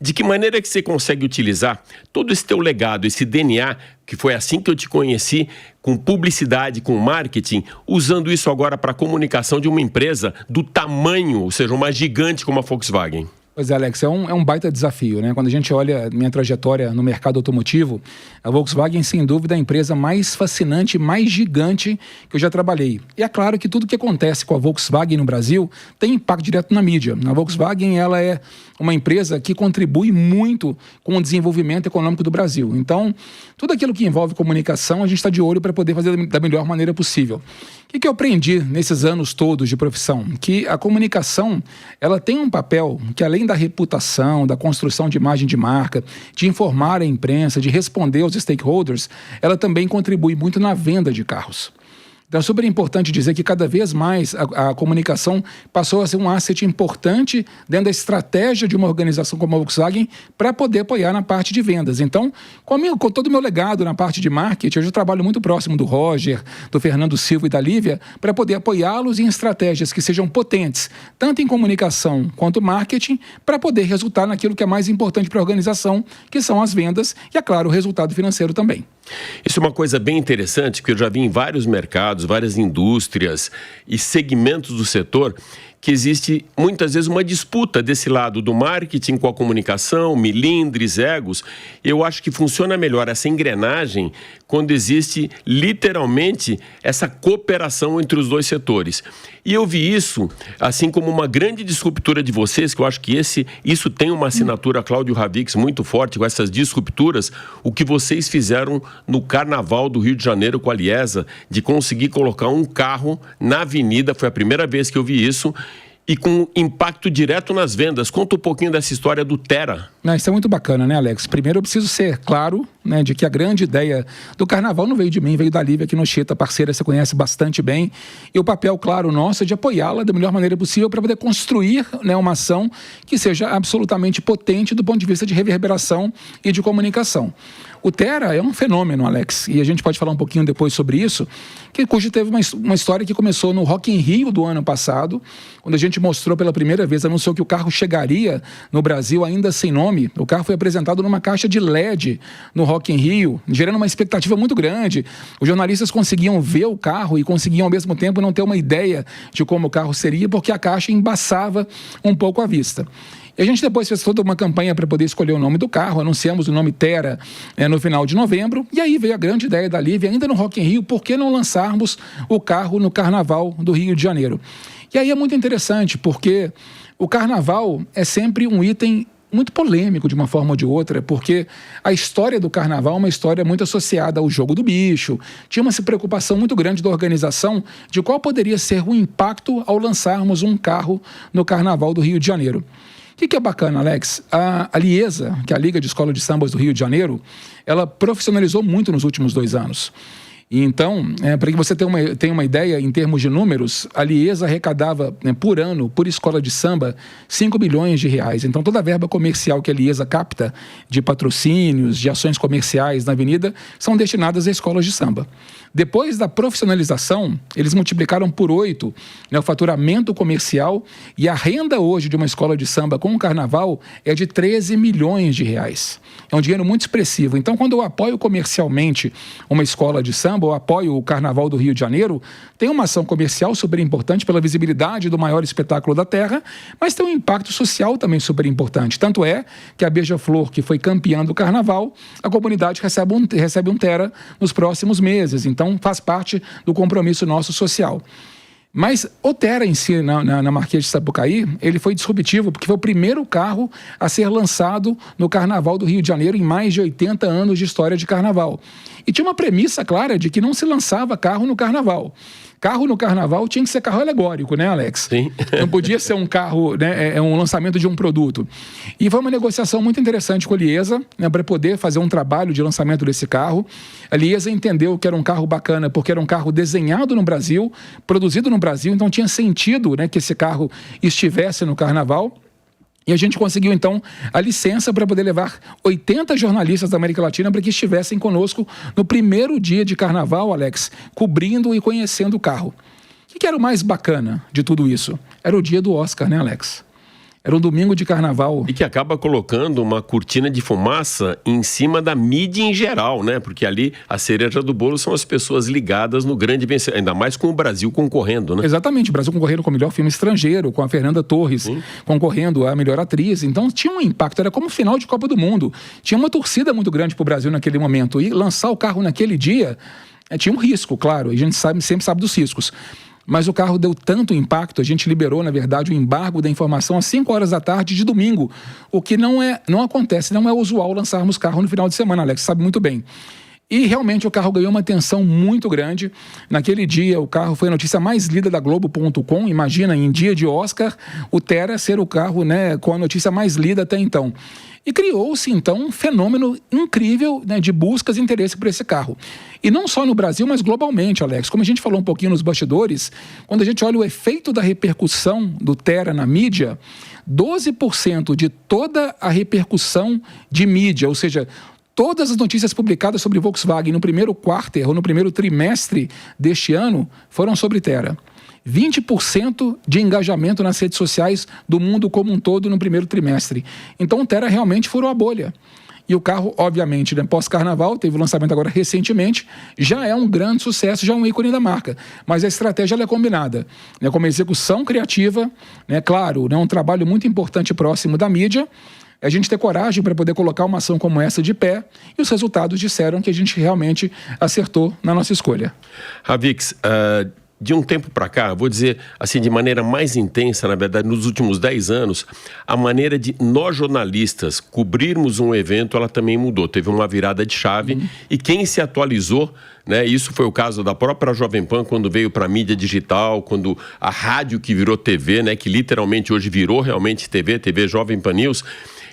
de que maneira que você consegue utilizar todo esse teu legado, esse DNA, que foi assim que eu te conheci, com publicidade, com marketing, usando isso agora para a comunicação de uma empresa do tamanho, ou seja, uma gigante como a Volkswagen? Pois é, Alex, é um baita desafio, né? Quando a gente olha minha trajetória no mercado automotivo, a Volkswagen, sem dúvida, é a empresa mais fascinante, mais gigante que eu já trabalhei. E é claro que tudo que acontece com a Volkswagen no Brasil tem impacto direto na mídia. A Volkswagen, ela é uma empresa que contribui muito com o desenvolvimento econômico do Brasil. Então, tudo aquilo que envolve comunicação, a gente está de olho para poder fazer da melhor maneira possível. O que eu aprendi nesses anos todos de profissão? Que a comunicação, ela tem um papel que, além da reputação, da construção de imagem de marca, de informar a imprensa, de responder aos stakeholders, ela também contribui muito na venda de carros. Então é super importante dizer que cada vez mais a comunicação passou a ser um asset importante dentro da estratégia de uma organização como a Volkswagen para poder apoiar na parte de vendas. Então, com todo o meu legado na parte de marketing, eu já trabalho muito próximo do Roger, do Fernando Silva e da Lívia para poder apoiá-los em estratégias que sejam potentes, tanto em comunicação quanto marketing, para poder resultar naquilo que é mais importante para a organização, que são as vendas e, é claro, o resultado financeiro também. Isso é uma coisa bem interessante, que eu já vi em vários mercados, várias indústrias e segmentos do setor, que existe muitas vezes uma disputa desse lado do marketing com a comunicação, milindres, egos. Eu acho que funciona melhor essa engrenagem quando existe literalmente essa cooperação entre os dois setores. E eu vi isso, assim como uma grande disruptura de vocês, que eu acho que isso tem uma assinatura Cláudio Ravix muito forte com essas disrupturas, o que vocês fizeram no Carnaval do Rio de Janeiro com a Liesa, de conseguir colocar um carro na avenida, foi a primeira vez que eu vi isso, e com impacto direto nas vendas. Conta um pouquinho dessa história do Tera. Isso é muito bacana, né, Alex? Primeiro eu preciso ser claro, né, de que a grande ideia do Carnaval não veio de mim, veio da Lívia aqui no Chita, parceira, você conhece bastante bem. E o papel, claro, nosso é de apoiá-la da melhor maneira possível para poder construir, né, uma ação que seja absolutamente potente do ponto de vista de reverberação e de comunicação. O Tera é um fenômeno, Alex, e a gente pode falar um pouquinho depois sobre isso, cujo teve uma história que começou no Rock in Rio do ano passado, quando a gente mostrou pela primeira vez, anunciou que o carro chegaria no Brasil ainda sem nome. O carro foi apresentado numa caixa de LED no Rock in Rio, gerando uma expectativa muito grande. Os jornalistas conseguiam ver o carro e conseguiam ao mesmo tempo não ter uma ideia de como o carro seria, porque a caixa embaçava um pouco a vista. E a gente depois fez toda uma campanha para poder escolher o nome do carro, anunciamos o nome Tera no final de novembro, e aí veio a grande ideia da Lívia, ainda no Rock in Rio, por que não lançarmos o carro no Carnaval do Rio de Janeiro? E aí é muito interessante, porque o Carnaval é sempre um item muito polêmico de uma forma ou de outra, porque a história do Carnaval é uma história muito associada ao jogo do bicho. Tinha uma preocupação muito grande da organização de qual poderia ser o impacto ao lançarmos um carro no Carnaval do Rio de Janeiro. O que é bacana, Alex? A Liesa, que é a Liga de Escola de Sambas do Rio de Janeiro, ela profissionalizou muito nos últimos 2 anos. E então, para que você tenha uma ideia em termos de números, a Liesa arrecadava, por ano, por escola de samba, 5 milhões de reais. Então, toda a verba comercial que a Liesa capta de patrocínios, de ações comerciais na avenida, são destinadas a escolas de samba. Depois da profissionalização, eles multiplicaram por 8, o faturamento comercial, e a renda hoje de uma escola de samba com o carnaval é de 13 milhões de reais. É um dinheiro muito expressivo. Então, quando eu apoio comercialmente uma escola de samba, eu apoio o Carnaval do Rio de Janeiro, tem uma ação comercial super importante pela visibilidade do maior espetáculo da Terra, mas tem um impacto social também super importante. Tanto é que a Beija-Flor, que foi campeã do Carnaval, a comunidade recebe um Tera nos próximos meses. Então, faz parte do compromisso nosso social. Mas o Tera em si, na Marquês de Sapucaí, ele foi disruptivo, porque foi o primeiro carro a ser lançado no Carnaval do Rio de Janeiro em mais de 80 anos de história de Carnaval. E tinha uma premissa clara de que não se lançava carro no Carnaval. Carro no Carnaval tinha que ser carro alegórico, né, Alex? Sim. Não podia ser um carro, né, um lançamento de um produto. E foi uma negociação muito interessante com a Liesa, né, para poder fazer um trabalho de lançamento desse carro. A Liesa entendeu que era um carro bacana, porque era um carro desenhado no Brasil, produzido no Brasil, então tinha sentido, né, que esse carro estivesse no Carnaval. E a gente conseguiu, então, a licença para poder levar 80 jornalistas da América Latina para que estivessem conosco no primeiro dia de Carnaval, Alex, cobrindo e conhecendo o carro. O que era o mais bacana de tudo isso? Era o dia do Oscar, né, Alex? Era um domingo de carnaval. E que acaba colocando uma cortina de fumaça em cima da mídia em geral, né? Porque ali a cereja do bolo são as pessoas ligadas no grande vencedor, ainda mais com o Brasil concorrendo, né? Exatamente, o Brasil concorrendo com o melhor filme estrangeiro, com a Fernanda Torres, sim, concorrendo a melhor atriz. Então tinha um impacto, era como final de Copa do Mundo. Tinha uma torcida muito grande para o Brasil naquele momento. E lançar o carro naquele dia tinha um risco, claro, e a gente sempre sabe dos riscos. Mas o carro deu tanto impacto, a gente liberou, na verdade, o embargo da informação às 5 horas da tarde de domingo, o que não acontece, não é usual lançarmos carro no final de semana, Alex, sabe muito bem. E realmente o carro ganhou uma atenção muito grande. Naquele dia, o carro foi a notícia mais lida da Globo.com. Imagina, em dia de Oscar, o Thera ser o carro, né, com a notícia mais lida até então. E criou-se, então, um fenômeno incrível, né, de buscas e interesse por esse carro. E não só no Brasil, mas globalmente, Alex. Como a gente falou um pouquinho nos bastidores, quando a gente olha o efeito da repercussão do Thera na mídia, 12% de toda a repercussão de mídia, ou seja, todas as notícias publicadas sobre Volkswagen no primeiro quarter ou no primeiro trimestre deste ano foram sobre Thera. 20% de engajamento nas redes sociais do mundo como um todo no primeiro trimestre. Então o Thera realmente furou a bolha. E o carro, obviamente, né, pós-carnaval, teve o lançamento agora recentemente, já é um grande sucesso, já é um ícone da marca. Mas a estratégia ela é combinada, né, com uma execução criativa, né, claro, né, um trabalho muito importante próximo da mídia, a gente ter coragem para poder colocar uma ação como essa de pé, e os resultados disseram que a gente realmente acertou na nossa escolha. Ravix, de um tempo para cá, vou dizer assim de maneira mais intensa, na verdade, nos últimos 10 anos, a maneira de nós jornalistas cobrirmos um evento, ela também mudou. Teve uma virada de chave e quem se atualizou, né, isso foi o caso da própria Jovem Pan quando veio para a mídia digital, quando a rádio que virou TV, né, que literalmente hoje virou realmente TV Jovem Pan News,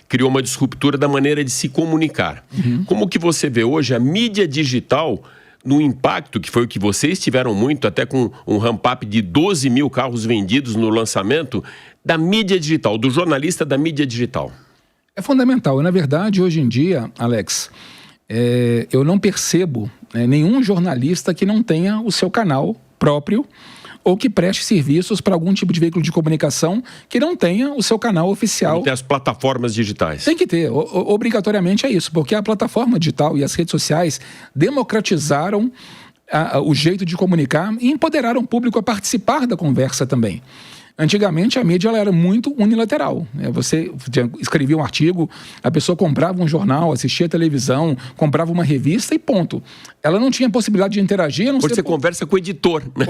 criou uma disruptura da maneira de se comunicar. Como que você vê hoje a mídia digital no impacto, que foi o que vocês tiveram muito, até com um ramp-up de 12 mil carros vendidos no lançamento, da mídia digital, do jornalista da mídia digital? É fundamental. Na verdade, hoje em dia, Alex, eu não percebo nenhum jornalista que não tenha o seu canal próprio ou que preste serviços para algum tipo de veículo de comunicação que não tenha o seu canal oficial. Não tem as plataformas digitais. Tem que ter, obrigatoriamente é isso, porque a plataforma digital e as redes sociais democratizaram o jeito de comunicar e empoderaram o público a participar da conversa também. Antigamente a mídia ela era muito unilateral. Você escrevia um artigo, a pessoa comprava um jornal, assistia a televisão, comprava uma revista e ponto. Ela não tinha possibilidade de interagir. Hoje você conversa com o editor. Né?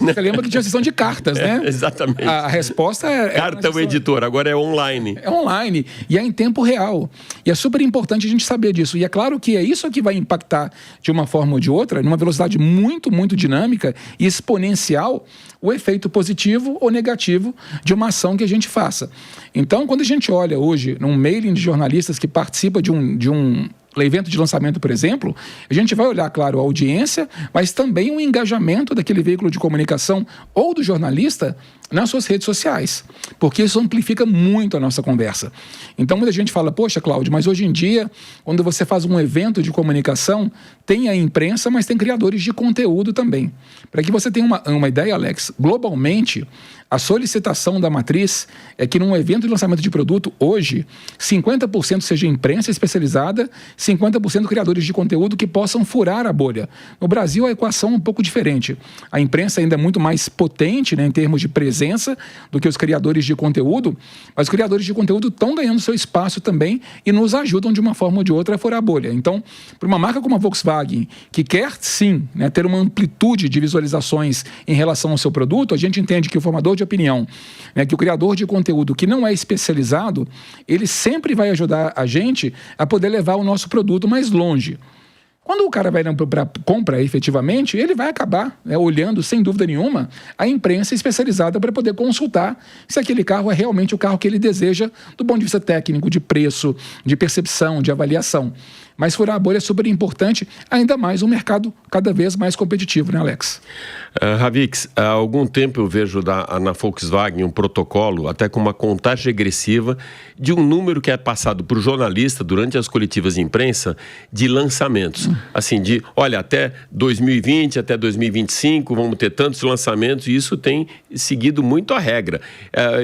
Você lembra que tinha sessão de cartas, né? Exatamente. A resposta era... Carta ao editor, agora é online. É online e é em tempo real. E é super importante a gente saber disso. E é claro que é isso que vai impactar de uma forma ou de outra, numa velocidade muito, muito dinâmica e exponencial, o efeito positivo ou negativo de uma ação que a gente faça. Então, quando a gente olha hoje num mailing de jornalistas que participa de um evento de lançamento, por exemplo, a gente vai olhar, claro, a audiência, mas também o engajamento daquele veículo de comunicação ou do jornalista nas suas redes sociais, porque isso amplifica muito a nossa conversa. Então, muita gente fala, poxa, Cláudio, mas hoje em dia, quando você faz um evento de comunicação, tem a imprensa, mas tem criadores de conteúdo também. Para que você tenha uma ideia, Alex, globalmente, a solicitação da matriz é que num evento de lançamento de produto, hoje, 50% seja imprensa especializada, 50% criadores de conteúdo que possam furar a bolha. No Brasil, a equação é um pouco diferente. A imprensa ainda é muito mais potente, né, em termos de presença do que os criadores de conteúdo, mas os criadores de conteúdo estão ganhando seu espaço também e nos ajudam de uma forma ou de outra a furar a bolha. Então, para uma marca como a Volkswagen, que quer sim, né, ter uma amplitude de visualizações em relação ao seu produto, a gente entende que o formador de opinião, né, que o criador de conteúdo que não é especializado, ele sempre vai ajudar a gente a poder levar o nosso produto mais longe. Quando o cara vai para compra efetivamente, ele vai acabar, né, olhando, sem dúvida nenhuma, a imprensa especializada para poder consultar se aquele carro é realmente o carro que ele deseja do ponto de vista técnico, de preço, de percepção, de avaliação. Mas furar a bolha é super importante, ainda mais um mercado cada vez mais competitivo, né, Alex? Ravix, há algum tempo eu vejo na Volkswagen um protocolo, até com uma contagem regressiva, de um número que é passado por jornalista durante as coletivas de imprensa de lançamentos. Assim, olha, até 2020, até 2025, vamos ter tantos lançamentos, e isso tem seguido muito a regra.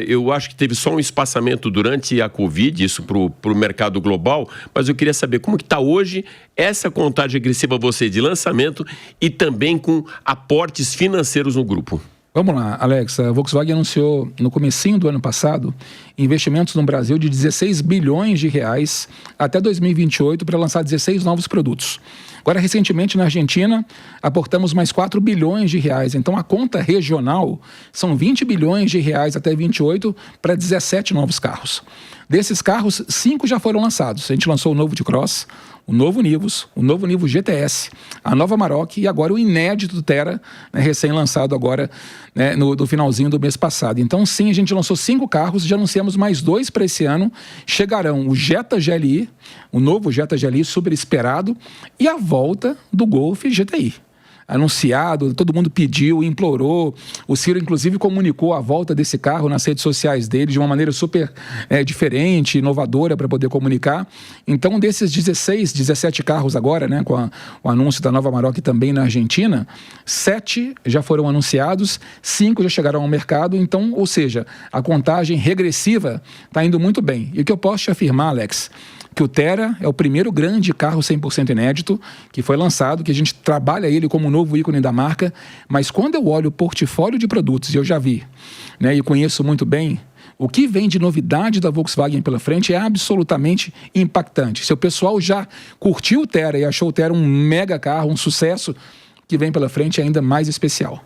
Eu acho que teve só um espaçamento durante a Covid, isso para o mercado global, mas eu queria saber como que está hoje essa contagem regressiva de lançamento e também com aportes financeiros no grupo. Vamos lá, Alex. A Volkswagen anunciou no comecinho do ano passado investimentos no Brasil de 16 bilhões de reais até 2028 para lançar 16 novos produtos. Agora, recentemente, na Argentina, aportamos mais 4 bilhões de reais. Então, a conta regional são 20 bilhões de reais até 28 para 17 novos carros. Desses carros, 5 já foram lançados. A gente lançou o novo T-Cross, o novo Nivus, o novo Nivus GTS, a nova Amarok e agora o inédito Thera, né, recém-lançado agora, né, no finalzinho do mês passado. Então, sim, a gente lançou 5 carros, já anunciamos mais 2 para esse ano. Chegarão o Jetta GLI, o novo Jetta GLI super esperado, e a volta do Golf GTI. Anunciado, todo mundo pediu, implorou. O Ciro, inclusive, comunicou a volta desse carro nas redes sociais dele de uma maneira super diferente, inovadora para poder comunicar. Então, desses 17 carros agora, né, com o anúncio da nova Amarok também na Argentina, 7 já foram anunciados, 5 já chegaram ao mercado. Então, ou seja, a contagem regressiva está indo muito bem. E o que eu posso te afirmar, Alex, que o Thera é o primeiro grande carro 100% inédito que foi lançado, que a gente trabalha ele como um novo ícone da marca, mas quando eu olho o portfólio de produtos, e eu já vi, né, e conheço muito bem, o que vem de novidade da Volkswagen pela frente é absolutamente impactante. Se o pessoal já curtiu o Thera e achou o Thera um mega carro, um sucesso, que vem pela frente é ainda mais especial.